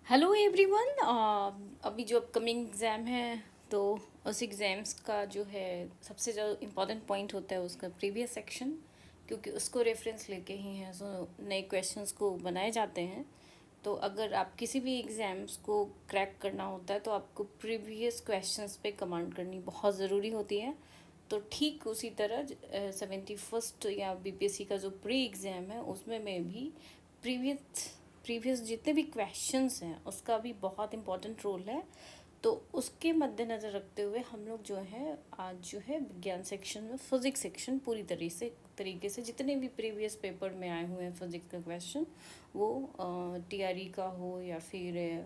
Hello everyone. अभी जो upcoming exam है तो उस एग्ज़ाम्स का जो है सबसे जो इम्पोर्टेंट पॉइंट होता है उसका प्रीवियस सेक्शन, क्योंकि उसको रेफरेंस लेके ही हैं सो नए क्वेश्चंस को बनाए जाते हैं। तो अगर आप किसी भी एग्ज़ाम्स को क्रैक करना होता है तो आपको प्रीवियस क्वेश्चंस पे कमांड करनी बहुत ज़रूरी होती है। तो ठीक उसी तरह 71st या बीपीएससी का जो प्री एग्ज़ाम है उसमें में भी प्रीवियस प्रीवियस जितने भी क्वेश्चंस हैं उसका भी बहुत इम्पोर्टेंट रोल है। तो उसके मद्देनज़र रखते हुए हम लोग जो है आज जो है विज्ञान सेक्शन में फिज़िक्स सेक्शन पूरी तरीके से जितने भी प्रीवियस पेपर में आए हुए हैं फिज़िक्स का क्वेश्चन, वो टीआरई का हो या फिर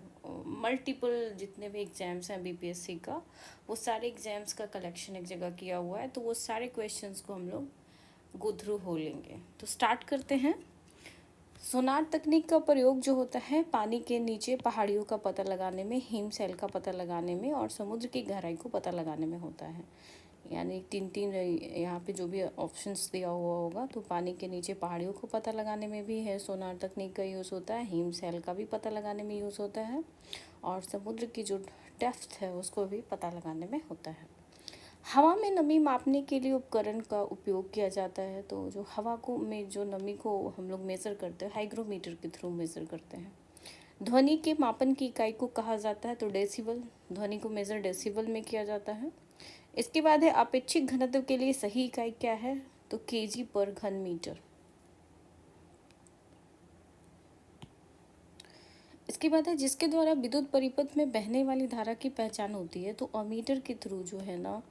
मल्टीपल जितने भी एग्ज़ाम्स हैं बीपीएससी का, वो सारे एग्ज़ाम्स का कलेक्शन एक जगह किया हुआ है। तो वो सारे क्वेश्चंस को हम लोग गो थ्रू हो लेंगे। तो स्टार्ट करते हैं। सोनार तकनीक का प्रयोग जो होता है पानी के नीचे पहाड़ियों का पता लगाने में, हिमशैल का पता लगाने में और समुद्र की गहराई को पता लगाने में होता है। यानी तीन तीन यहाँ पे जो भी ऑप्शंस दिया हुआ होगा, तो पानी के नीचे पहाड़ियों को पता लगाने में भी है सोनार तकनीक का यूज़ होता है, हिमशैल का भी पता लगाने में यूज़ होता है और समुद्र की जो डेप्थ है उसको भी पता लगाने में होता है। हवा में नमी मापने के लिए उपकरण का उपयोग किया जाता है। तो जो हवा को में जो नमी को हम लोग मेज़र करते हैं हाइग्रोमीटर के थ्रू मेज़र करते हैं। ध्वनि के मापन की इकाई को कहा जाता है तो डेसिबल, ध्वनि को मेज़र डेसिबल में किया जाता है। इसके बाद है अपेक्षित घनत्व के लिए सही इकाई क्या है, तो केजी पर घन मीटर। इसके बाद है जिसके द्वारा विद्युत परिपथ में बहने वाली धारा की पहचान होती है, तो अमीटर के थ्रू जो है ना,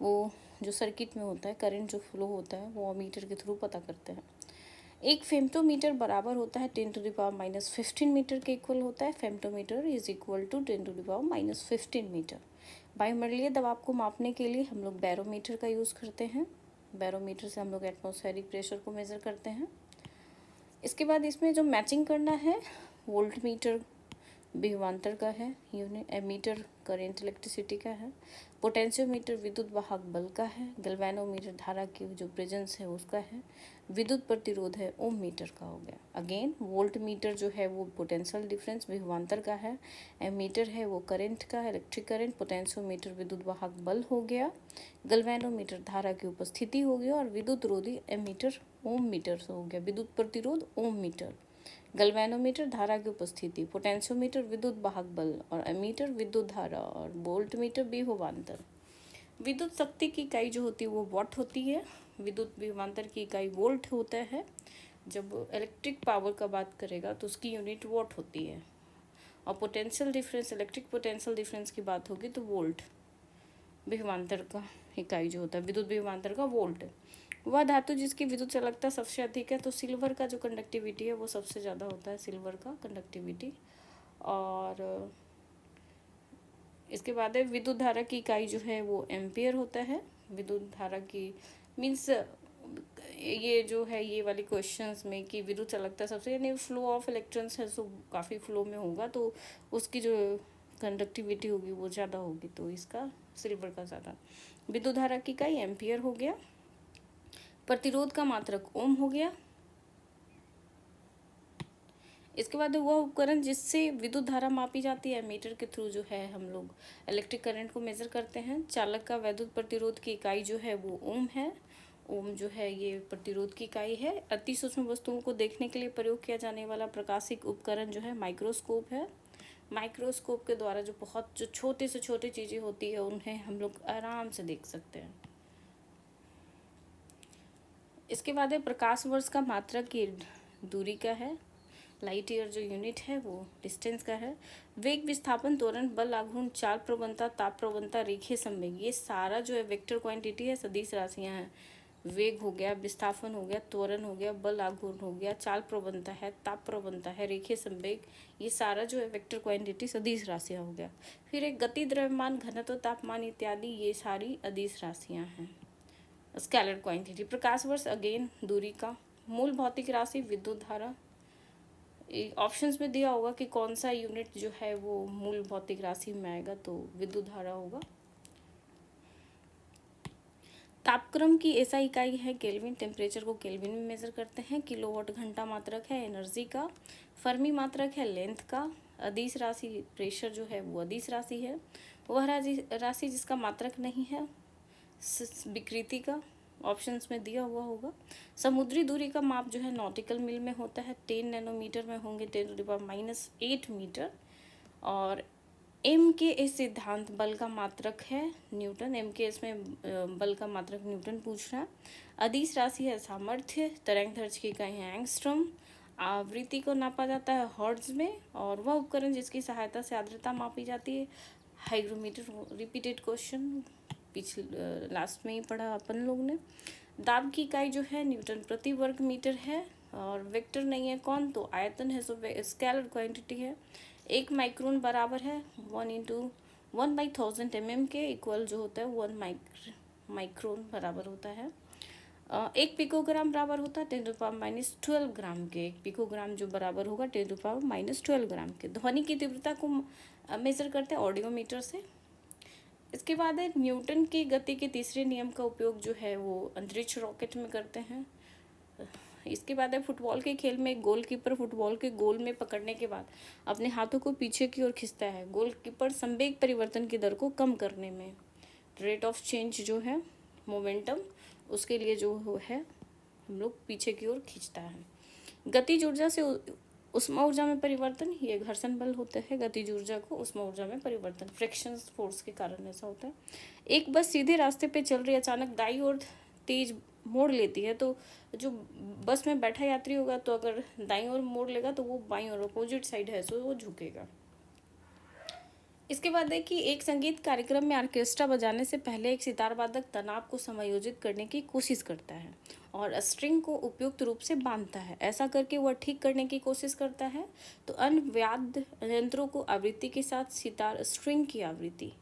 वो जो सर्किट में होता है करंट जो फ्लो होता है वो अमीटर के थ्रू पता करते हैं। एक फेम्टोमीटर बराबर होता है 10⁻⁻15 मीटर के इक्वल होता है। फेम्टोमीटर इज इक्वल टू 10⁻⁻15 मीटर। वायुमंडलीय दबाव को मापने के लिए हम लोग बैरोमीटर का यूज़ करते हैं। बैरोमीटर से हम लोग एटमॉस्फेरिक प्रेशर को मेज़र करते हैं। इसके बाद इसमें जो मैचिंग करना है, वोल्ट मीटर विभवांतर का है, यूनिट एमीटर करेंट इलेक्ट्रिसिटी का है, पोटेंशियोमीटर विद्युत वाहक बल का है, गैल्वेनोमीटर धारा की जो प्रेजेंस है उसका है, विद्युत प्रतिरोध है ओम मीटर का हो गया। अगेन वोल्ट मीटर जो है वो पोटेंशियल डिफरेंस विभवांतर का है, एमीटर है वो करंट का है इलेक्ट्रिक करंट, पोटेंशियोमीटर विद्युत वाहक बल हो गया, गैल्वेनोमीटर धारा की उपस्थिति हो गया और विद्युत रोधी एमीटर ओम मीटर से हो गया, विद्युत प्रतिरोध ओम मीटर, गैल्वेनोमीटर धारा की उपस्थिति, पोटेंशियोमीटर विद्युत वाहक बल और एमीटर विद्युत धारा और वोल्ट मीटर विभवांतर। विद्युत शक्ति की इकाई जो होती है वो वॉट होती है, विद्युत विभवांतर की इकाई वोल्ट होता है। जब इलेक्ट्रिक पावर का बात करेगा तो उसकी यूनिट वॉट होती है। और potential difference, electric potential difference की बात होगी तो वोल्ट विभवांतर का इकाई जो होता है विद्युत विभवांतर का वोल्ट है। वह धातु जिसकी विद्युत चालकता सबसे अधिक है, तो सिल्वर का जो कंडक्टिविटी है वो सबसे ज़्यादा होता है, सिल्वर का कंडक्टिविटी। और इसके बाद है विद्युत धारा की इकाई जो है वो एम्पियर होता है। विद्युत धारा की मीन्स ये जो है ये वाली क्वेश्चंस में कि विद्युत चालकता सबसे, यानी फ्लो ऑफ इलेक्ट्रॉन्स है सो काफ़ी फ्लो में होगा तो उसकी जो कंडक्टिविटी होगी वो ज़्यादा होगी, तो इसका सिल्वर का ज़्यादा। विद्युत धारा की इकाई एम्पियर हो गया। प्रतिरोध का मात्रक ओम हो गया। इसके बाद वह उपकरण जिससे विद्युत धारा मापी जाती है, मीटर के थ्रू जो है हम लोग इलेक्ट्रिक करंट को मेज़र करते हैं। चालक का वैद्युत प्रतिरोध की इकाई जो है वो ओम है। ओम जो है ये प्रतिरोध की इकाई है। अति सूक्ष्म वस्तुओं को देखने के लिए प्रयोग किया जाने वाला प्रकाशिक उपकरण जो है माइक्रोस्कोप है। माइक्रोस्कोप के द्वारा जो बहुत जो छोटे से छोटी चीज़ें होती है उन्हें हम लोग आराम से देख सकते हैं। इसके बाद है प्रकाश वर्ष का मात्रक की दूरी का है। लाइट ईयर जो यूनिट है वो डिस्टेंस का है। वेग, विस्थापन, त्वरण, बल आघूर्ण, चाल प्रवणता, ताप प्रवणता, रेखीय संवेग, ये सारा जो है वेक्टर क्वांटिटी है, सदिश राशियां हैं। वेग हो गया, विस्थापन हो गया, त्वरण हो गया, बल आघूर्ण हो गया, चाल प्रवणता है, ताप प्रवणता है, रेखीय संवेग, ये सारा जो है वेक्टर क्वांटिटी सदिश राशियां हो गया। फिर एक गति, द्रव्यमान, घनत्व, तापमान इत्यादि, ये सारी अदिश राशियां हैं। स्केलर क्वांटिटी, प्रकाश वर्ष अगेन दूरी का। मूल भौतिक राशि विद्युत धारा, ऑप्शंस में दिया होगा कि कौन सा यूनिट जो है वो मूल भौतिक राशि में आएगा, तो विद्युत धारा होगा। तापक्रम की ऐसा इकाई है केल्विन, टेम्परेचर को केल्विन में मेजर करते हैं। किलोवाट घंटा मात्रक है एनर्जी का। फर्मी मात्रक है लेंथ का। अदिश राशि प्रेशर जो है वो अदिश राशि है। वह राशि जिसका मात्रक नहीं है विकृति का ऑप्शंस में दिया हुआ होगा। समुद्री दूरी का माप जो है नॉटिकल मील में होता है, 10 नैनोमीटर में होंगे 10⁻⁸ मीटर। और एम के एस सिद्धांत बल का मात्रक है न्यूटन। एम के एस में बल का मात्रक न्यूटन पूछ रहा है। अदिश राशि है सामर्थ्य, तरंग दैर्ध्य की इकाई है एंगस्ट्रॉम, आवृत्ति को नापा जाता है हर्ट्ज में, और वह उपकरण जिसकी सहायता से आर्द्रता मापी जाती है हाइग्रोमीटर। रिपीटेड क्वेश्चन पिछले लास्ट में ही पढ़ा अपन लोग ने। दाब की इकाई जो है न्यूटन प्रति वर्ग मीटर है, और वेक्टर नहीं है कौन, तो आयतन है, सो स्केलर क्वांटिटी है। 1 माइक्रोन बराबर है 1 × 1/1000 mm के इक्वल जो होता है 1 माइक्रोन बराबर होता है। 1 पिकोग्राम बराबर होता है 10⁻⁻12 ग्राम के। 1 पिकोग्राम जो बराबर होगा 10⁻⁻12 ग्राम के। ध्वनि की तीव्रता को मेजर करते हैं ऑडियोमीटर से। इसके बाद है न्यूटन की गति के तीसरे नियम का उपयोग जो है वो अंतरिक्ष रॉकेट में करते हैं। इसके बाद है फुटबॉल के खेल में गोलकीपर फुटबॉल के गोल में पकड़ने के बाद अपने हाथों को पीछे की ओर खींचता है। गोलकीपर संवेग परिवर्तन की दर को कम करने में, रेट ऑफ चेंज जो है मोमेंटम, उसके लिए जो है हम लोग पीछे की ओर खींचता है। गतिज ऊर्जा से उष्मा ऊर्जा में परिवर्तन, ये घर्षण बल होता है। गतिज ऊर्जा को उष्मा ऊर्जा में परिवर्तन फ्रिक्शन फोर्स के कारण ऐसा होता है। एक बस सीधे रास्ते पे चल रही अचानक दाईं ओर तेज मोड़ लेती है, तो जो बस में बैठा यात्री होगा तो अगर दाईं ओर मोड़ लेगा तो वो बाईं ओर अपोजिट साइड है सो वो झुकेगा। इसके बाद है कि एक संगीत कार्यक्रम में ऑर्केस्ट्रा बजाने से पहले एक सितार वादक तनाव को समायोजित करने की कोशिश करता है और स्ट्रिंग को उपयुक्त रूप से बांधता है। ऐसा करके वह ठीक करने की कोशिश करता है। तो अन्य वाद्य यंत्रों को आवृत्ति के साथ सितार स्ट्रिंग की आवृत्ति।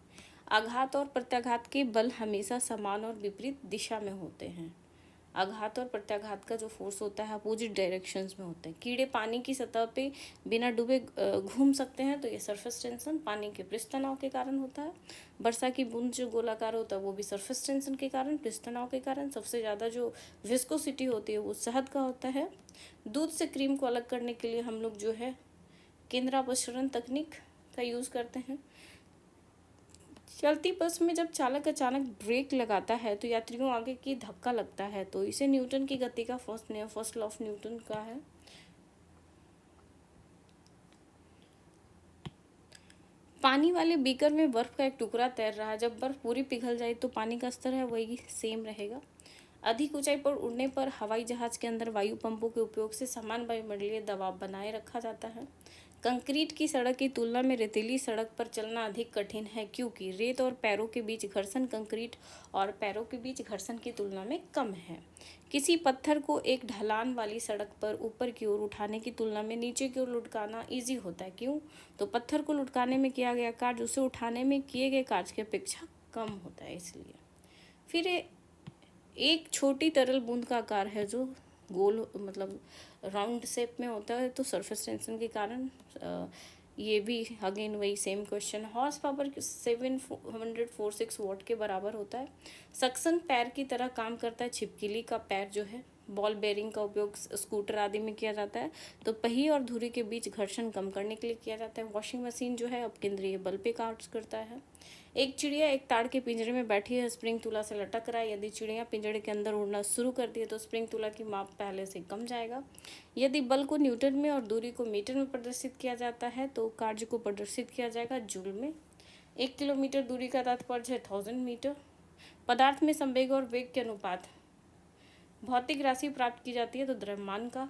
आघात और प्रत्याघात के बल हमेशा समान और विपरीत दिशा में होते हैं। आघात और प्रत्याघात का जो फोर्स होता है अपोजिट डायरेक्शंस में होते हैं। कीड़े पानी की सतह पे बिना डूबे घूम सकते हैं, तो ये सरफेस टेंशन पानी के पृष्ठ तनाव के कारण होता है। वर्षा की बूंद जो गोलाकार होता है वो भी सरफेस टेंशन के कारण, पृष्ठ तनाव के कारण। सबसे ज़्यादा जो विस्कोसिटी होती है वो शहद का होता है। दूध से क्रीम को अलग करने के लिए हम लोग जो है केंद्रापसरण तकनीक का यूज़ करते हैं। चलती बस में जब चालक अचानक ब्रेक लगाता है तो यात्रियों आगे की धक्का लगता है, तो इसे न्यूटन की गति का फर्स्ट लॉ ऑफ न्यूटन का है। पानी वाले बीकर में बर्फ का एक टुकड़ा तैर रहा है। जब बर्फ पूरी पिघल जाए तो पानी का स्तर है वही सेम रहेगा। अधिक ऊंचाई पर उड़ने पर हवाई जहाज के अंदर वायु पंपों के उपयोग से समान वायुमंडलीय दबाव बनाए रखा जाता है। कंक्रीट की सड़क की तुलना में रेतीली सड़क पर चलना अधिक कठिन है, क्योंकि रेत और पैरों के बीच घर्षण कंक्रीट और पैरों के बीच घर्षण की तुलना में कम है। किसी पत्थर को एक ढलान वाली सड़क पर ऊपर की ओर उठाने की तुलना में नीचे की ओर लुढ़काना ईजी होता है। क्यों? तो पत्थर को लुढ़काने में किया गया कार्य उसे उठाने में किए गए कार्य की अपेक्षा कम होता है, इसलिए। फिर एक छोटी तरल बूंद का आकार है जो गोल मतलब राउंड शेप में होता है, तो सरफेस टेंशन के कारण ये भी अगेन वही same question. Horse power 746 what के बराबर होता है। सक्शन पैर की तरह काम करता है। छिपकली का पैर जो है बॉल बेरिंग का उपयोग स्कूटर आदि में किया जाता है। तो पहिए और धुरी के बीच घर्षण कम करने के लिए किया जाता है। वॉशिंग मशीन जो है अब केंद्रीय बल पे कार्य करता है। एक चिड़िया एक ताड़ के पिंजरे में बैठी है, स्प्रिंग तुला से लटक रहा है। यदि चिड़िया पिंजरे के अंदर उड़ना शुरू करती है तो स्प्रिंग तुला की माप पहले से कम जाएगा। यदि बल को न्यूटन में और दूरी को मीटर में प्रदर्शित किया जाता है तो कार्य को प्रदर्शित किया जाएगा जूल में। 1 किलोमीटर दूरी का तात्पर्य है 1000 मीटर। पदार्थ में संवेग और वेग के अनुपात भौतिक राशि प्राप्त की जाती है, तो द्रव्यमान का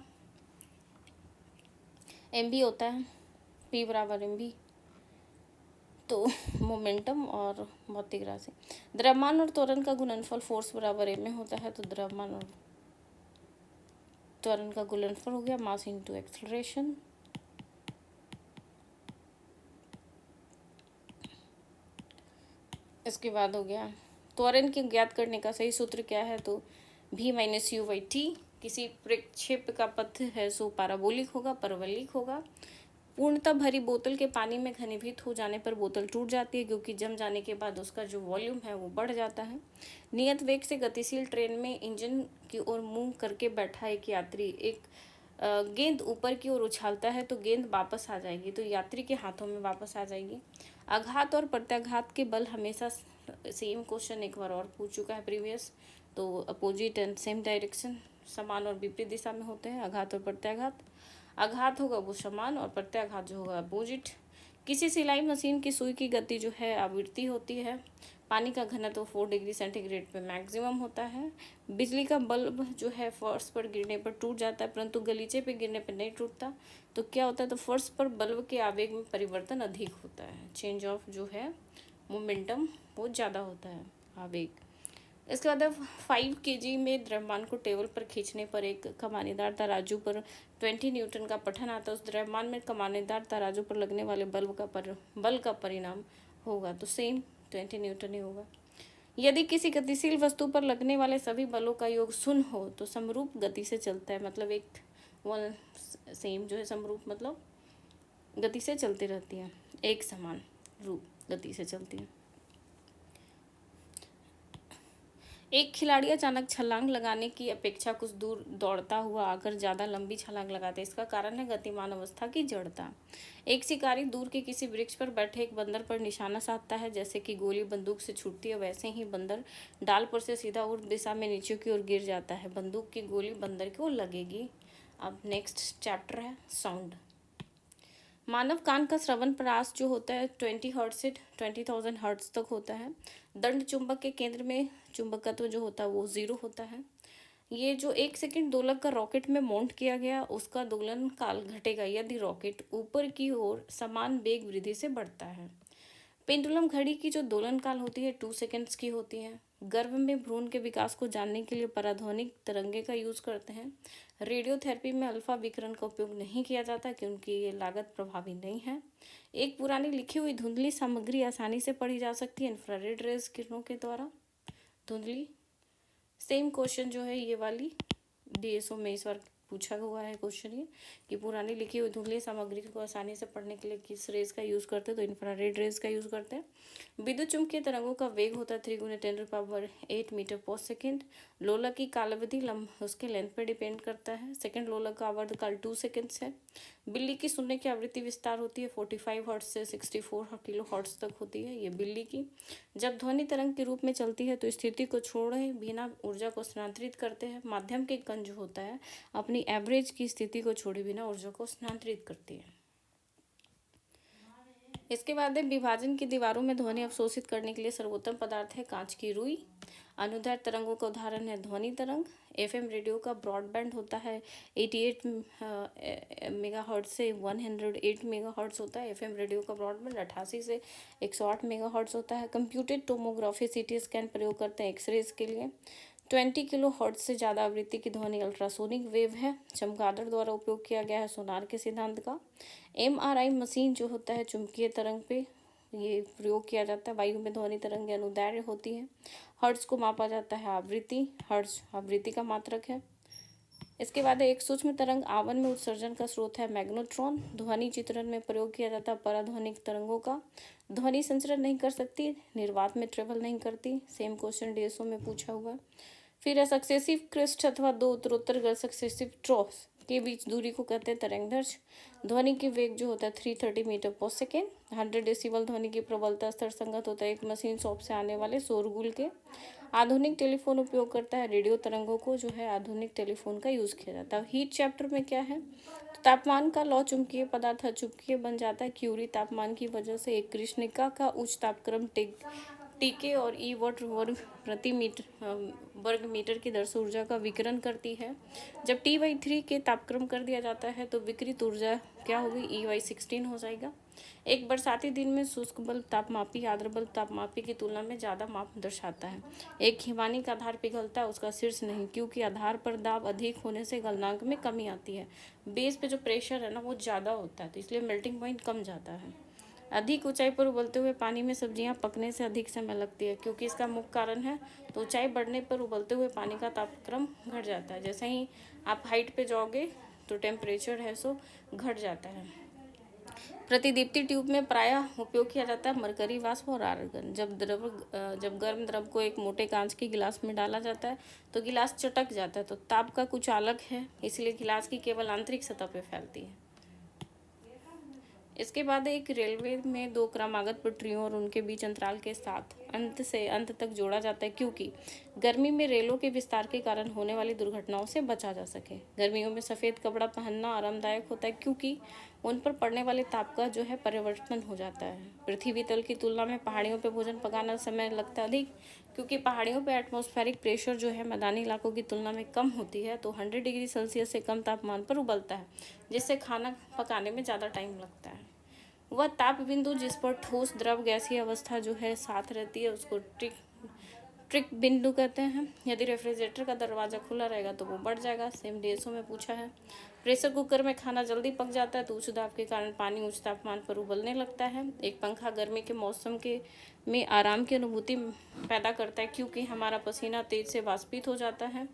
mv होता है, p बराबर mv। तो मोमेंटम और भौतिक राशि। द्रव्यमान और त्वरण का गुणनफल फोर्स बराबर m में होता है, तो द्रव्यमान और त्वरण का गुणनफल हो गया मास इनटू एक्सेलरेशन। इसके बाद हो गया त्वरण के ज्ञात करने का सही सूत्र क्या है, तो v-u/t। किसी प्रक्षेप का पथ है सो पाराबोलिक होगा, परवलयिक होगा। पूर्णतः भरी बोतल के पानी में घनीभूत हो जाने पर बोतल टूट जाती है, क्योंकि जम जाने के बाद उसका जो वॉल्यूम है वो बढ़ जाता है। नियत वेग से गतिशील ट्रेन में इंजन की ओर मुंह करके बैठा एक यात्री एक गेंद ऊपर की ओर उछालता है तो गेंद वापस आ जाएगी, तो यात्री के हाथों में वापस आ जाएगी। आघात और प्रत्याघात के बल हमेशा सेम क्वेश्चन एक बार और पूछ चुका है प्रीवियस, तो अपोजिट एंड सेम डायरेक्शन, समान और विपरीत दिशा में होते हैं आघात और प्रत्याघात। आघात होगा वो समान और प्रत्याघात जो होगा अपोजिट। किसी सिलाई मशीन की सुई की गति जो है आवृत्ति होती है। पानी का घनत्व 4 डिग्री सेंटीग्रेड पे मैक्सिमम होता है। बिजली का बल्ब जो है फर्श पर गिरने पर टूट जाता है परंतु गलीचे पे गिरने पर नहीं टूटता, तो क्या होता है, तो फर्श पर बल्ब के आवेग में परिवर्तन अधिक होता है, चेंज ऑफ जो है मोमेंटम वो ज़्यादा होता है, आवेग। इसके बाद 5 केजी में द्रव्यमान को टेबल पर खींचने पर एक कमानीदार तराजू पर 20 न्यूटन का पठन आता है। उस द्रव्यमान में कमानीदार तराजू पर लगने वाले बल का परिणाम होगा, तो सेम 20 न्यूटन ही होगा। यदि किसी गतिशील वस्तु पर लगने वाले सभी बलों का योग शून्य हो तो समरूप गति से चलता है, मतलब एक वन सेम जो है समरूप मतलब गति से चलती रहती है, एक समान रूप गति से चलती है। एक खिलाड़ी अचानक छलांग लगाने की अपेक्षा कुछ दूर दौड़ता हुआ आकर ज़्यादा लंबी छलांग लगाता है, इसका कारण है गतिमान अवस्था की जड़ता। एक शिकारी दूर के किसी वृक्ष पर बैठे एक बंदर पर निशाना साधता है, जैसे कि गोली बंदूक से छूटती है वैसे ही बंदर डाल पर से सीधा ऊर्ध्व दिशा में नीचे की ओर गिर जाता है, बंदूक की गोली बंदर को लगेगी। अब नेक्स्ट चैप्टर है साउंड। मानव कान का श्रवण प्रयास जो होता है 20 हर्ट्ज से 20,000 हर्ट्ज तक होता है। दंड चुंबक के केंद्र में चुंबकत्व जो होता है वो 0 होता है। ये जो 1 सेकंड दोलक का रॉकेट में माउंट किया गया उसका दोलन काल घटेगा यदि रॉकेट ऊपर की ओर समान वेग वृद्धि से बढ़ता है। पेंडुलम घड़ी की जो दोलन काल होती है 2 सेकंड्स की होती है। गर्भ में भ्रूण के विकास को जानने के लिए पराध्वनिक तरंगे का यूज करते हैं। रेडियोथेरेपी में अल्फा विकिरण का उपयोग नहीं किया जाता क्योंकि ये लागत प्रभावी नहीं है। एक पुरानी लिखी हुई धुंधली सामग्री आसानी से पढ़ी जा सकती है इंफ्रारेड रेज किरणों के द्वारा। धुंधली सेम क्वेश्चन जो है ये वाली डीएसओ में इस बार पूछा हुआ है क्वेश्चन ये कि पुरानी लिखी हुई धुंधली सामग्री को आसानी से पढ़ने के लिए किस रेज का यूज़ करते हैं, तो इंफ्रारेड रेज का यूज़ करते हैं। विद्युत चुम्बकीय तरंगों का वेग होता है 3 × 10⁸ मीटर पर सेकेंड। लोलक की कालावधि उसके लेंथ पर डिपेंड करता है। सेकंड लोलक का आवर्त काल 2 सेकेंड्स है। बिल्ली की सुनने की आवृत्ति विस्तार होती है 45 हर्ट्ज से 64 किलो हर्ट्ज तक होती है ये बिल्ली की। जब ध्वनि तरंग के रूप में चलती है तो स्थिति को छोड़े बिना ऊर्जा को स्थानांतरित करते हैं। माध्यम के कण जो होता है अपनी एवरेज की स्थिति को छोड़े बिना ऊर्जा को स्थानांतरित करती है। इसके बाद विभाजन की दीवारों में ध्वनि अवशोषित करने के लिए सर्वोत्तम पदार्थ है कांच की रुई। अनुदैर्घ्य तरंगों का उदाहरण है ध्वनि तरंग। एफएम रेडियो का ब्रॉडबैंड होता है 88 मेगाहर्ट्ज से 108 मेगाहर्ट्ज होता है। एफएम रेडियो का ब्रॉडबैंड 88 से 108 मेगाहर्ट्ज होता है। कंप्यूटेड टोमोग्राफी सीटी स्कैन प्रयोग करते हैं एक्सरेज के लिए। 20 किलो हर्ट्ज से ज़्यादा आवृत्ति की ध्वनि अल्ट्रासोनिक वेव है। चमगादड़ द्वारा उपयोग किया गया है सोनार के सिद्धांत का। एमआरआई मशीन जो होता है चुंबकीय तरंग पे ये प्रयोग किया जाता है। वायु में ध्वनि तरंग अनुदैर्घ्य होती है। हर्ट्ज को मापा जाता है आवृत्ति। हर्ट्ज आवृत्ति का मात्रक है। इसके बाद एक सूक्ष्म तरंग आवन में उत्सर्जन का स्रोत है मैग्नेट्रॉन। ध्वनि चित्रण में प्रयोग किया जाता है पराध्वनिक तरंगों का। ध्वनि संचरण नहीं कर सकती, निर्वात में ट्रेवल नहीं करती। सेम क्वेश्चन डीएसओ में पूछा हुआ। फिर सक्सेसिव क्रिस्ट अथवा दो उत्तरोत्तर सक्सेसिव ट्रॉस के बीच दूरी को कहते हैं तरंगदैर्घ्य। ध्वनि की वेग जो होता है 330 मीटर पर सेकेंड। 100 डेसिबल ध्वनि की प्रबलता स्तर संगत होता है एक मशीन शॉप से आने वाले शोरगुल के। आधुनिक टेलीफोन उपयोग करता है रेडियो तरंगों को जो है आधुनिक टेलीफोन का यूज़ किया जाता है। हीट चैप्टर में क्या है, तो तापमान का लौ चुंबकीय पदार्थ चुंबकीय बन जाता है। क्यूरी तापमान की वजह से एक कृष्णिका का उच्च तापक्रम टीके और ई वॉट प्रति वर्ग मीटर की दर से ऊर्जा का विकिरण करती है। जब T/3 के तापक्रम कर दिया जाता है तो विकिरित ऊर्जा क्या होगी, EY16 हो जाएगा। एक बरसाती दिन में शुष्क बल्ब तापमापी आर्द्र बल्ब तापमापी की तुलना में ज़्यादा माप दर्शाता है। एक हिमानी का आधार पिघलता है उसका शीर्ष नहीं, क्योंकि आधार पर दाब अधिक होने से गलनांक में कमी आती है। बेस पे जो प्रेशर है ना वो ज़्यादा होता है तो इसलिए मेल्टिंग पॉइंट कम जाता है। अधिक ऊंचाई पर उबलते हुए पानी में सब्जियां पकने से अधिक समय लगती है क्योंकि इसका मुख्य कारण है, तो ऊंचाई बढ़ने पर उबलते हुए पानी का तापक्रम घट जाता है। जैसे ही आप हाइट पे जाओगे तो टेम्परेचर है सो घट जाता है। प्रतिदीप्ति ट्यूब में प्रायः उपयोग किया जाता है मरकरी वाष्प और आर्गन। जब गर्म द्रव को एक मोटे कांच के गिलास में डाला जाता है तो गिलास चटक जाता है। तो ताप का कुचालक है, इसलिए गिलास की केवल आंतरिक सतह पर फैलती है। इसके बाद एक रेलवे में दो क्रमागत पटरियों और उनके बीच अंतराल के साथ अंत से अंत तक जोड़ा जाता है, क्योंकि गर्मी में रेलों के विस्तार के कारण होने वाली दुर्घटनाओं से बचा जा सके। गर्मियों में सफ़ेद कपड़ा पहनना आरामदायक होता है, क्योंकि उन पर पड़ने वाले ताप का जो है परिवर्तन हो जाता है। पृथ्वी तल की तुलना में पहाड़ियों पर भोजन पकाना समय लगता है अधिक, क्योंकि पहाड़ियों पर एटमॉस्फेरिक प्रेशर जो है मैदानी इलाकों की तुलना में कम होती है, तो 100 डिग्री सेल्सियस से कम तापमान पर उबलता है, जिससे खाना पकाने में ज़्यादा टाइम लगता है। वह ताप बिंदु जिस पर ठोस द्रव गैसीय अवस्था जो है साथ रहती है उसको ट्रिक बिंदु कहते हैं। यदि रेफ्रिजरेटर का दरवाज़ा खुला रहेगा तो वो बढ़ जाएगा। सेम डीएसओ में पूछा है। प्रेशर कुकर में खाना जल्दी पक जाता है तो उच्च दाब के कारण पानी उच्च तापमान पर उबलने लगता है। एक पंखा गर्मी के मौसम में आराम की अनुभूति पैदा करता है, क्योंकि हमारा पसीना तेज से वाष्पित हो जाता है।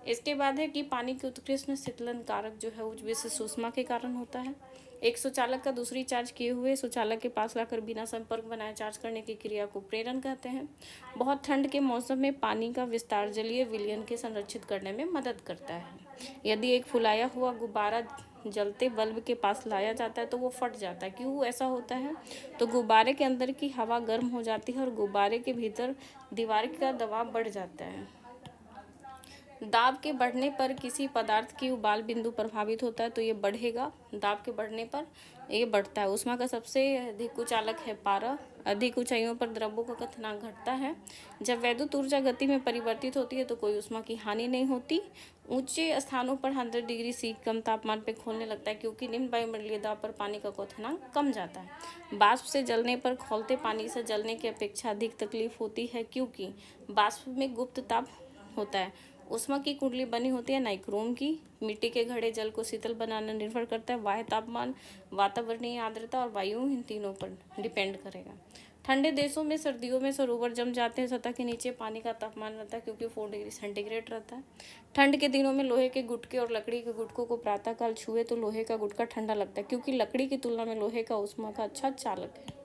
इसके बाद है कि पानी के उत्कृष्ट शीतलन कारक जो है उच्च विशिष्ट ऊष्मा के कारण होता है। एक सुचालक का दूसरी चार्ज किए हुए सुचालक के पास लाकर बिना संपर्क बनाए चार्ज करने की क्रिया को प्रेरण कहते हैं। बहुत ठंड के मौसम में पानी का विस्तार जलीय विलयन के संरक्षित करने में मदद करता है। यदि एक फुलाया हुआ गुब्बारा जलते बल्ब के पास लाया जाता है तो वो फट जाता है। क्यों ऐसा होता है? तो गुब्बारे के अंदर की हवा गर्म हो जाती है और गुब्बारे के भीतर दीवार का दबाव बढ़ जाता है। दाब के बढ़ने पर किसी पदार्थ की उबाल बिंदु प्रभावित होता है तो ये बढ़ेगा। दाब के बढ़ने पर ये बढ़ता है। ऊष्मा का सबसे अधिक कुचालक है पारा। अधिक ऊंचाइयों पर द्रव्यों का क्वथनांक घटता है। जब वैद्युत ऊर्जा गति में परिवर्तित होती है तो कोई ऊष्मा की हानि नहीं होती। ऊंचे स्थानों पर 100 डिग्री सी कम तापमान पर खोलने लगता है, क्योंकि निम्न वायुमंडलीय दाब पर पानी का क्वथनांक कम जाता है। बाष्प से जलने पर खौलते पानी से जलने की अपेक्षा अधिक तकलीफ होती है, क्योंकि बाष्प में गुप्त ताप होता है। ऊष्मा की कुंडली बनी होती है नाइक्रोम की। मिट्टी के घड़े जल को शीतल बनाना निर्भर करता है। बाह्य तापमान, वातावरणीय आर्द्रता और वायु इन तीनों पर डिपेंड करेगा। ठंडे देशों में सर्दियों में सरोवर जम जाते हैं। सतह के नीचे पानी का तापमान रहता है, क्योंकि 4 डिग्री सेंटीग्रेड रहता है। ठंड के दिनों में लोहे के गुटके और लकड़ी के गुटकों को प्रातःकाल छुए तो लोहे का गुटका ठंडा लगता है, क्योंकि लकड़ी की तुलना में लोहे का ऊष्मा का अच्छा चालक है।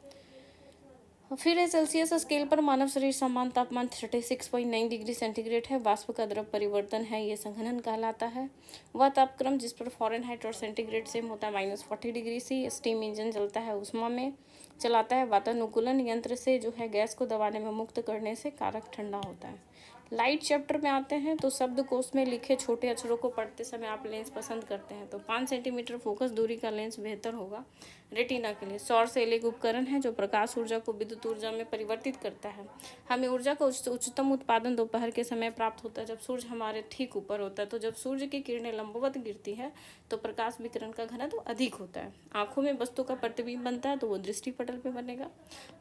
फिर है सेल्सियस स्केल पर मानव शरीर समान तापमान 36.9 डिग्री सेंटीग्रेड है। वाष्प का द्रव परिवर्तन है, ये संघनन कहलाता है। वह तापक्रम जिस पर फ़ारेनहाइट और सेंटीग्रेड सेम होता है -40 डिग्री सी। स्टीम इंजन जलता है, ऊष्मा में चलाता है। वातानुकूलन यंत्र से जो है गैस को दबाने में मुक्त करने से कारक ठंडा होता है। लाइट चैप्टर में आते हैं तो शब्दकोश में लिखे छोटे अक्षरों को पढ़ते समय आप लेंस पसंद करते हैं तो 5 सेंटीमीटर फोकस दूरी का लेंस बेहतर होगा रेटिना के लिए। सौर सेल एक उपकरण है जो प्रकाश ऊर्जा को विद्युत ऊर्जा में परिवर्तित करता है। हमें ऊर्जा का उच्चतम उत्पादन दोपहर के समय प्राप्त होता है, जब सूर्य हमारे ठीक ऊपर होता है। तो जब सूर्य की किरणें लंबवत गिरती है तो प्रकाश विकिरण का घनत्व अधिक होता है। आंखों में वस्तु का प्रतिबिंब बनता है तो वो दृष्टि पटल पे बनेगा।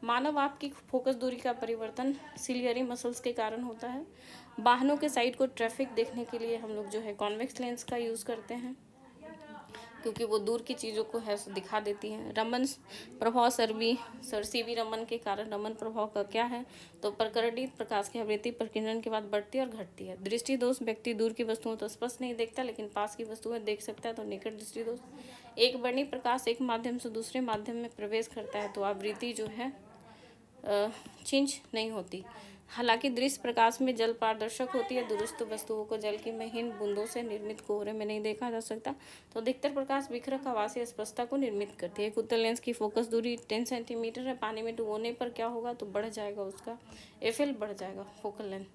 मानव आँख की फोकस दूरी का परिवर्तन सिलियरी मसल्स के कारण होता है। वाहनों के साइड को ट्रैफिक देखने के लिए हम लोग जो है कॉन्वेक्स लेंस का यूज़ करते हैं, क्योंकि वो दूर की चीज़ों को है दिखा देती हैं। रमन प्रभाव सीवी रमन के कारण रमन प्रभाव का क्या है? तो प्रकटित प्रकाश की आवृत्ति प्रकीर्णन के बाद बढ़ती और घटती है। दृष्टि दोष, व्यक्ति दूर की वस्तुओं तो स्पष्ट नहीं देखता लेकिन पास की वस्तुएं देख सकता है, तो निकट दृष्टि दोष। एक वर्णी प्रकाश एक माध्यम से दूसरे माध्यम में प्रवेश करता है तो आवृत्ति जो है चेंज नहीं होती। हालांकि दृश्य प्रकाश में जल पारदर्शक होती है। दूरस्थ वस्तुओं को जल की महीन बूंदों से निर्मित कोहरे में नहीं देखा जा सकता, तो अधिकतर प्रकाश विखरक आवासीय स्पष्टता को निर्मित करती है। एक उत्तल लेंस की फोकस दूरी 10 सेंटीमीटर है। पानी में डुबोने पर क्या होगा? तो बढ़ जाएगा, उसका एफएल बढ़ जाएगा, फोकल लेंथ।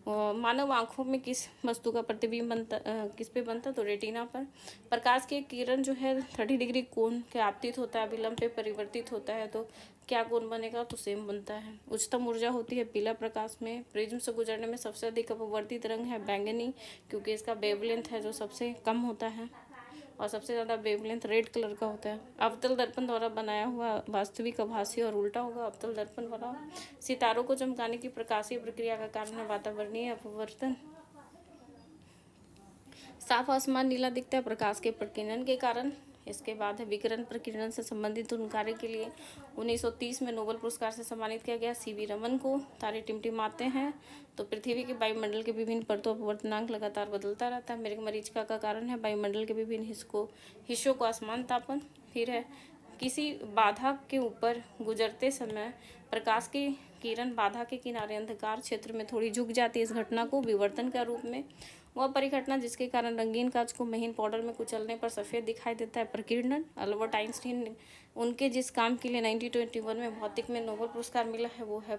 मानव आँखों में किस वस्तु का प्रतिबिंब बनता किस पे बनता? तो रेटिना पर। प्रकाश की किरण जो है 30 डिग्री कोण के आपतित होता है, विलंब पे परिवर्तित होता है, तो क्या कोण बनेगा? तो सेम बनता है। उच्चतम ऊर्जा होती है पीला प्रकाश में। प्रिज्म से गुजरने में सबसे अधिक अपवर्तित रंग है बैंगनी, क्योंकि इसका वेवलेंथ है जो सबसे कम होता है, और सबसे ज़्यादा वेवलेंथ रेड कलर का होता है। अवतल दर्पण द्वारा बनाया हुआ वास्तविक आभासी और उल्टा होगा। अवतल दर्पण द्वारा सितारों को चमकाने की प्रकाशीय प्रक्रिया का कारण है वातावरणीय अपवर्तन। साफ आसमान नीला दिखता है प्रकाश के प्रकीर्णन के कारण। इसके बाद है विकिरण प्रकीर्णन से संबंधित उन कार्य के लिए 1930 में नोबेल पुरस्कार से सम्मानित किया गया सीवी रमन को। तारे टिमटिमाते हैं तो पृथ्वी के वायुमंडल के विभिन्न परतों पर अपवर्तनांक लगातार बदलता रहता है। मृगमरीचिका का कारण है वायुमंडल के विभिन्न हिस्सों को आसमान तापन। फिर है किसी बाधा के ऊपर गुजरते समय प्रकाश की किरण बाधा के किनारे अंधकार क्षेत्र में थोड़ी झुक जाती है। इस घटना को विवर्तन का रूप में वह परिघटना जिसके कारण रंगीन कांच को महीन पाउडर में कुचलने पर सफ़ेद दिखाई देता है, प्रकीर्णन। अल्बर्ट आइंस्टीन उनके जिस काम के लिए 1921 में भौतिक में नोबेल पुरस्कार मिला है वो है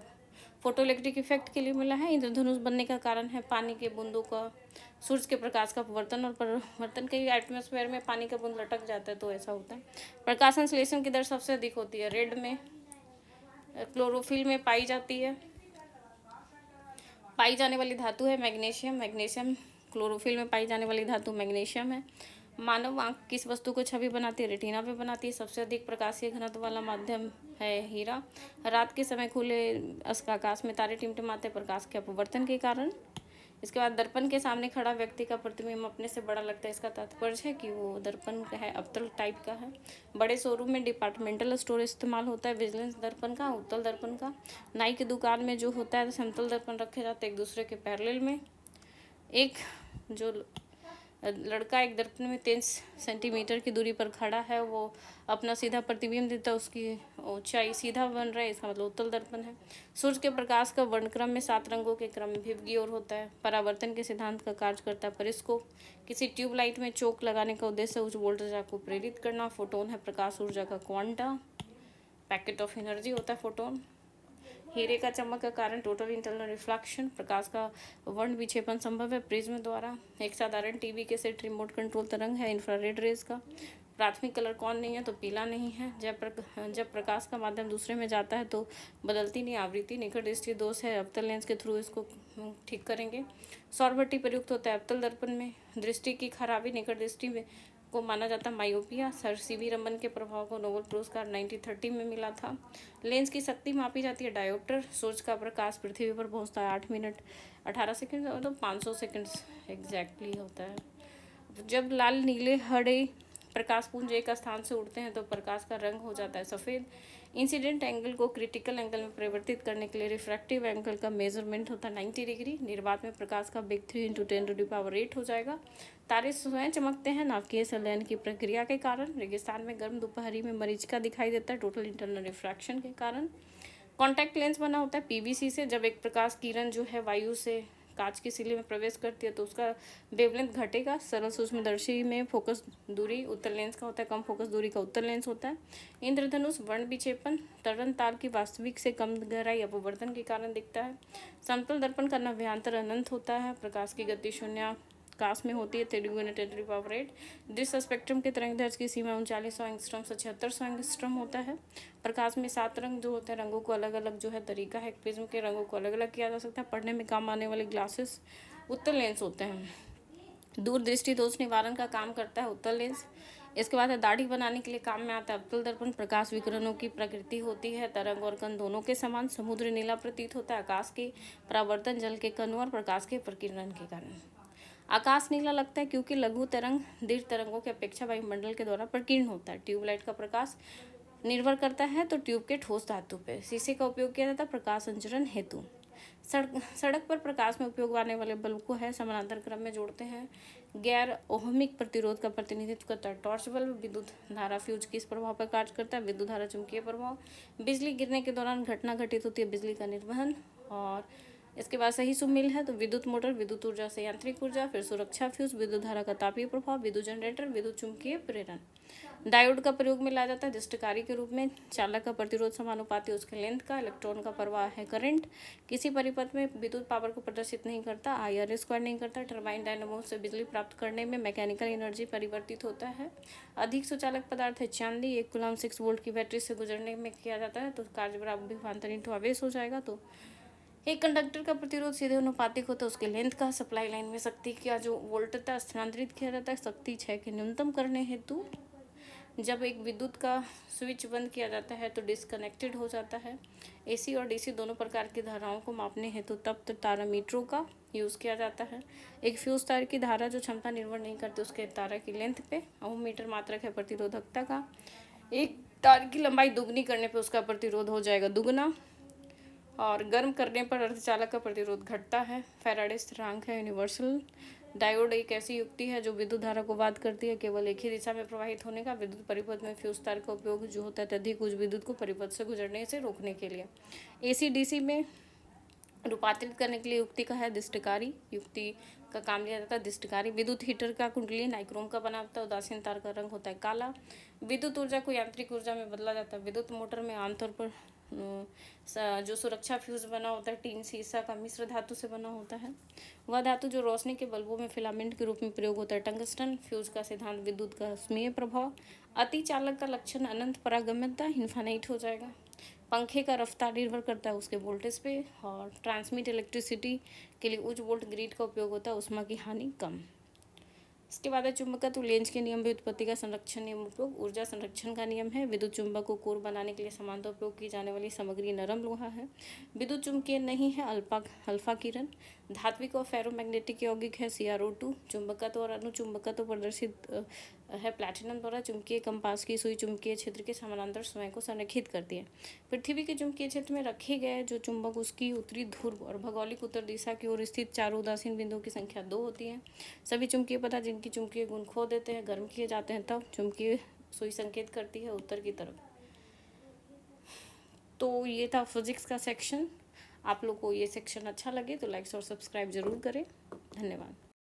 फोटोइलेक्ट्रिक इफेक्ट के लिए मिला है। इंद्रधनुष बनने का कारण है पानी के बूंदों का सूर्य के प्रकाश का अपवर्तन और परावर्तन। के एटमॉस्फेयर में पानी का बूंद लटक जाता है तो ऐसा होता है। प्रकाश संश्लेषण की दर सबसे अधिक होती है। रेड में क्लोरोफिल में पाई जाने वाली धातु है मैग्नीशियम। मैग्नीशियम क्लोरोफिल में पाई जाने वाली धातु मैग्नीशियम है। मानव आंख किस वस्तु को छवि बनाती है? रेटिना पे बनाती है। सबसे अधिक प्रकाशीय घनत्व वाला माध्यम है हीरा। रात के समय खुले आकाश में तारे टिमटिमाते प्रकाश के अपवर्तन के कारण। इसके बाद दर्पण के सामने खड़ा व्यक्ति का प्रतिबिंब अपने से बड़ा लगता है। इसका तात्पर्य है कि वो दर्पण का है, अवतल टाइप का है। बड़े शोरूम में डिपार्टमेंटल स्टोर इस्तेमाल होता है विजिलेंस दर्पण का, उत्तल दर्पण का। नाई की दुकान में जो होता है समतल दर्पण रखे जाते हैं एक दूसरे के पैरेलल में। एक जो लड़का एक दर्पण में 3 सेंटीमीटर की दूरी पर खड़ा है वो अपना सीधा प्रतिबिंब देता है, उसकी ऊंचाई सीधा बन रहा है, इसका मतलब उत्तल दर्पण है। सूर्य के प्रकाश का वर्णक्रम में 7 रंगों के क्रम में भिन्न की ओर होता है। परावर्तन के सिद्धांत का कार्य करता है परिस्कोप। किसी ट्यूबलाइट में चोक लगाने का उद्देश्य उच्च वोल्टेज को प्रेरित करना। फोटोन है प्रकाश ऊर्जा का क्वांटा, पैकेट ऑफ एनर्जी होता है फोटोन। हीरे का चमक का कारण टोटल इंटरनल रिफ्लेक्शन, प्रकाश का वर्ण विक्षेपण संभव है प्रिज्म द्वारा। एक साधारण टीवी के सेट रिमोट कंट्रोल तरंग है इंफ्रारेड रेज का। प्राथमिक कलर कौन नहीं है? तो पीला नहीं है। जब प्रकाश का माध्यम दूसरे में जाता है तो बदलती नहीं आवृत्ति। निकट दृष्टि दोष है, अवतल लेंस के थ्रू इसको ठीक करेंगे। सौर भट्टी प्रयुक्त होता है अवतल दर्पण में। दृष्टि की खराबी निकट दृष्टि में को माना जाता है मायोपिया। सर सीवी रमन के प्रभाव को नोबेल पुरस्कार 1930 में मिला था। लेंस की शक्ति मापी जाती है डायोप्टर। सूर्य का प्रकाश पृथ्वी पर पहुंचता है 8 मिनट 18 सेकंड मतलब 500 सेकंड्स एग्जैक्टली होता है। जब लाल नीले हरे प्रकाश पुंज एक स्थान से उड़ते हैं तो प्रकाश का रंग हो जाता है सफ़ेद। इंसिडेंट एंगल को क्रिटिकल एंगल में परिवर्तित करने के लिए रिफ्रैक्टिव एंगल का मेजरमेंट होता है 90 डिग्री। निर्वात में प्रकाश का वेग 3 × 10⁸ हो जाएगा। तारे स्वयं चमकते हैं नाभिकीय संलयन की प्रक्रिया के कारण। रेगिस्तान में गर्म दोपहरी में मरीचिका दिखाई देता है टोटल इंटरनल रिफ्रैक्शन के कारण। कॉन्टैक्ट लेंस बना होता है पीवीसी से। जब एक प्रकाश किरण जो है वायु से कांच की सिले में प्रवेश करती है तो उसका वेवलेंथ घटेगा। सरल सूक्ष्मदर्शी में फोकस दूरी उत्तल लेंस का होता है, कम फोकस दूरी का उत्तल लेंस होता है। इंद्रधनुष वर्ण विक्षेपण तरल तार की वास्तविक से कम गहराई अपवर्तन के कारण दिखता है। समतल दर्पण का नभ्यांतर अनंत होता है। प्रकाश की गति शून्याकाश में होती है 3 × 10⁸। दृश्य स्पेक्ट्रम के तरंगदैर्घ्य की सीमा 3900 एंगस्ट्रॉम से 7600 एंगस्ट्रॉम होता है। प्रकाश में 7 रंग जो होते हैं, रंगों को अलग अलग जो है तरीका है, प्रिज्म के रंगों को अलग अलग किया जा सकता है। पढ़ने में काम आने वाले ग्लासेस उत्तल लेंस होते हैं। दूरदृष्टि दोष निवारण का काम करता है उत्तल लेंस। इसके बाद दाढ़ी बनाने के लिए काम में आता है अवतल दर्पण। प्रकाश विकिरणों की प्रकृति होती है तरंग और कण दोनों के समान। समुद्र नीला प्रतीत होता है आकाश के परावर्तन, जल के कणों और प्रकाश के प्रकीर्णन के कारण। आकाश नीला लगता है क्योंकि लघु तरंग दीर्घ तरंगों की अपेक्षा वायुमंडल के द्वारा प्रकीर्ण होता है। ट्यूबलाइट का प्रकाश निर्भर करता है तो ट्यूब के ठोस धातु पे। शीशे का उपयोग किया जाता है प्रकाश संचरण हेतु। सड़क पर प्रकाश में उपयोग आने वाले बल्ब को है समानांतर क्रम में जोड़ते हैं। गैर ओहमिक प्रतिरोध का प्रतिनिधित्व करता है टॉर्च बल्ब। विद्युत धारा फ्यूज किस प्रभाव पर कार्य करता है? विद्युत धारा चुंबकीय प्रभाव। बिजली गिरने के दौरान घटना घटित होती है बिजली का निर्वहन। और इसके बाद सही सुमेल है तो विद्युत मोटर, विद्युत ऊर्जा से यांत्रिक ऊर्जा, फिर सुरक्षा फ्यूज, विद्युत धारा का तापीय प्रभाव, विद्युत जनरेटर, विद्युत चुंबकीय प्रेरण। डायोड का प्रयोग में लाया जाता है दृष्टिकारी के रूप में। चालक का प्रतिरोध समानुपाती उसके लेंथ का। इलेक्ट्रॉन का प्रवाह है करंट। किसी परिपथ में विद्युत पावर को प्रदर्शित नहीं करता, IR स्क्वायर नहीं करता। टरबाइन डायनामो से बिजली प्राप्त करने में मैकेनिकल एनर्जी परिवर्तित होता है। अधिक सुचालक पदार्थ है चांदी। 1 कूलम 6 वोल्ट की बैटरी से गुजरने में किया जाता है तो कार्य बराबर विभवांतर × आवेश हो जाएगा। तो एक कंडक्टर का प्रतिरोध सीधे अनुपातिक होता है उसके लेंथ का। सप्लाई लाइन में शक्ति का जो वोल्टता स्थानांतरित किया जाता है शक्ति क्षय के न्यूनतम करने हेतु। जब एक विद्युत का स्विच बंद किया जाता है तो डिस्कनेक्टेड हो जाता है। AC और DC दोनों प्रकार की धाराओं को मापने हेतु तप्त तारामीटरों का यूज़ किया जाता है। एक फ्यूज तार की धारा जो क्षमता निर्भर नहीं करती उसके तारा की लेंथ पे। ओम मीटर मात्रक है प्रतिरोधकता का। एक तार की लंबाई दुगनी करने पे उसका प्रतिरोध हो जाएगा दुगना। और गर्म करने पर अर्धचालक का प्रतिरोध घटता है। फैराडे स्थिरांक है यूनिवर्सल डायोड एक ऐसी युक्ति है जो विद्युत धारा को बाध करती है केवल एक ही दिशा में प्रवाहित होने का। विद्युत परिपथ में फ्यूज तार का उपयोग जो होता है अत्यधिक उच्च विद्युत को परिपथ से गुजरने से रोकने के लिए। एसी डीसी में रूपांतरित करने के लिए युक्ति का है दिष्टकारी युक्ति का काम लिया जाता है। दिष्टकारी विद्युत हीटर का कुंडली नाइक्रोम का बना होता है। उदासीन तार का रंग होता है काला। विद्युत ऊर्जा को यांत्रिक ऊर्जा में बदला जाता है। विद्युत मोटर में आमतौर पर जो सुरक्षा फ्यूज बना होता है टीन सीसा का मिश्र धातु से बना होता है। वह धातु जो रोशनी के बल्बों में फिलामेंट के रूप में प्रयोग होता है टंगस्टन। फ्यूज का सिद्धांत विद्युत का स्मीय प्रभाव। अति चालक का लक्षण अनंत परागम्यता इन्फानाइट हो जाएगा। पंखे का रफ्तार निर्भर करता है उसके वोल्टेज पे। और ट्रांसमिट इलेक्ट्रिसिटी के लिए उच्च वोल्ट ग्रिड का उपयोग होता है उष्मा की हानि कम। इसके बाद है चुंबकत्व लेंज के नियम व्युत्पत्ति का संरक्षण नियम उपयोग। ऊर्जा संरक्षण का नियम है। विद्युत चुंबक को कोर बनाने के लिए समानतः उपयोग की जाने वाली सामग्री नरम लोहा है। विद्युत चुंबकीय नहीं है अल्फा किरण। धात्विक और फेरोमैग्नेटिक यौगिक है CrO2। चुंबकत्व और अनुचुंबकत्व प्रदर्शित है प्लैटिनम द्वारा। चुंबकीय कंपास की सुई चुंबकीय क्षेत्र के समानांतर स्वयं को संरेखित करती है। पृथ्वी के चुंबकीय क्षेत्र में रखे गए जो चुंबक उसकी उत्तरी ध्रुव और भौगोलिक उत्तर दिशा की ओर स्थित चारों उदासीन बिंदुओं की संख्या 2 होती है। सभी चुंबकीय पदार्थ जिनकी चुंबकीय गुण खो देते हैं गर्म किए जाते हैं तब चुंबकीय सुई संकेत करती है उत्तर की तरफ। तो ये था फिजिक्स का सेक्शन। आप लोग को ये सेक्शन अच्छा लगे तो लाइक और सब्सक्राइब जरूर करें। धन्यवाद।